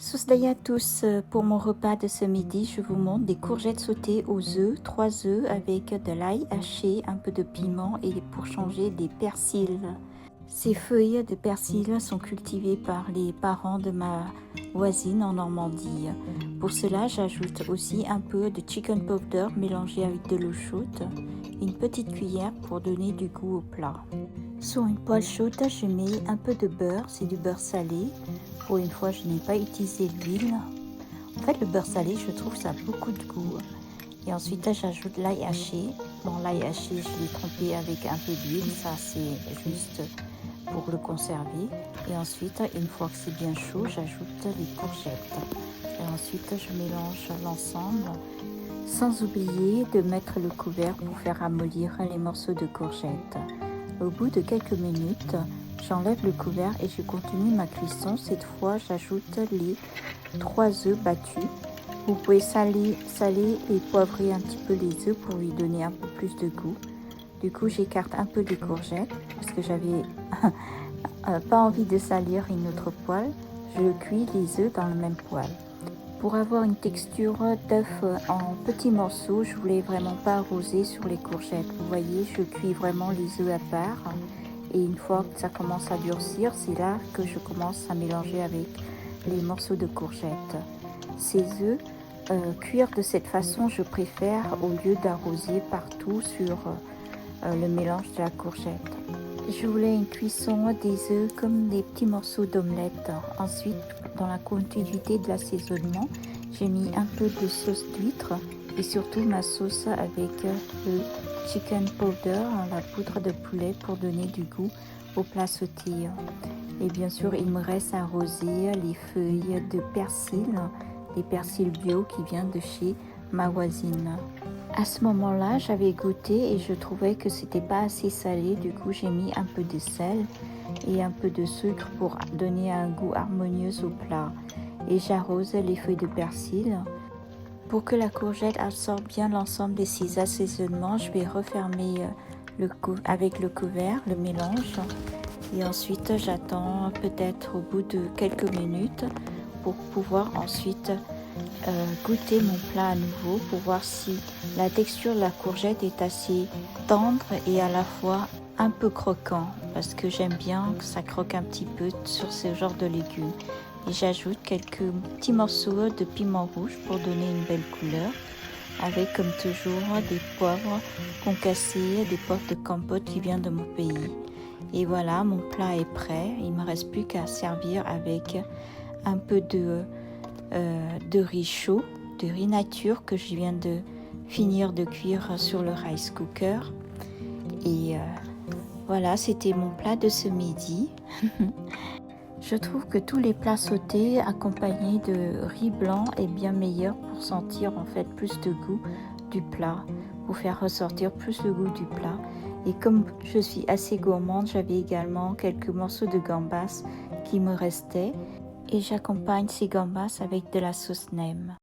Sousdaï à tous, pour mon repas de ce midi, je vous montre des courgettes sautées aux œufs, 3 œufs avec de l'ail haché, un peu de piment et pour changer des persils. Ces feuilles de persil sont cultivées par les parents de ma voisine en Normandie. Pour cela, j'ajoute aussi un peu de chicken powder mélangé avec de l'eau chaude et une petite cuillère pour donner du goût au plat. Sur une poêle chaude, je mets un peu de beurre, c'est du beurre salé. Pour une fois, je n'ai pas utilisé l'huile. En fait, le beurre salé, je trouve ça a beaucoup de goût. Et ensuite, j'ajoute l'ail haché. Bon, l'ail haché, je l'ai trempé avec un peu d'huile, ça c'est juste pour le conserver. Et ensuite, une fois que c'est bien chaud, j'ajoute les courgettes. Et ensuite, je mélange l'ensemble, sans oublier de mettre le couvert pour faire ramollir les morceaux de courgettes. Au bout de quelques minutes, j'enlève le couvert et je continue ma cuisson. Cette fois, j'ajoute les 3 œufs battus. Vous pouvez saler et poivrer un petit peu les œufs pour lui donner un peu plus de goût. Du coup, j'écarte un peu les courgettes parce que j'avais pas envie de salir une autre poêle. Je cuis les œufs dans le même poêle. Pour avoir une texture d'œuf en petits morceaux, je voulais vraiment pas arroser sur les courgettes. Vous voyez, je cuis vraiment les œufs à part. Et une fois que ça commence à durcir, c'est là que je commence à mélanger avec les morceaux de courgettes. Ces œufs, cuire de cette façon, je préfère au lieu d'arroser partout sur le mélange de la courgette. Je voulais une cuisson des œufs comme des petits morceaux d'omelette. Ensuite, dans la continuité de l'assaisonnement, j'ai mis un peu de sauce d'huître et surtout ma sauce avec le chicken powder, la poudre de poulet pour donner du goût au plat sauté. Et bien sûr, il me reste à arroser les feuilles de persil, les persils bio qui viennent de chez ma voisine. À ce moment-là, j'avais goûté et je trouvais que c'était pas assez salé. Du coup, j'ai mis un peu de sel et un peu de sucre pour donner un goût harmonieux au plat. Et j'arrose les feuilles de persil. Pour que la courgette absorbe bien l'ensemble de ces assaisonnements, je vais refermer avec le couvert, le mélange. Et ensuite, j'attends peut-être au bout de quelques minutes pour pouvoir ensuite goûter mon plat à nouveau pour voir si la texture de la courgette est assez tendre et à la fois un peu croquant parce que j'aime bien que ça croque un petit peu sur ce genre de légumes. Et j'ajoute quelques petits morceaux de piment rouge pour donner une belle couleur avec comme toujours des poivres concassés, des poivres de Cambote qui viennent de mon pays. Et voilà, mon plat est prêt. Il ne me reste plus qu'à servir avec un peu de riz chaud, de riz nature que je viens de finir de cuire sur le rice cooker. Et voilà, c'était mon plat de ce midi. Je trouve que tous les plats sautés accompagnés de riz blanc est bien meilleur pour sentir en fait plus de goût du plat, pour faire ressortir plus le goût du plat. Et comme je suis assez gourmande, j'avais également quelques morceaux de gambas qui me restaient et j'accompagne ces gambas avec de la sauce nem.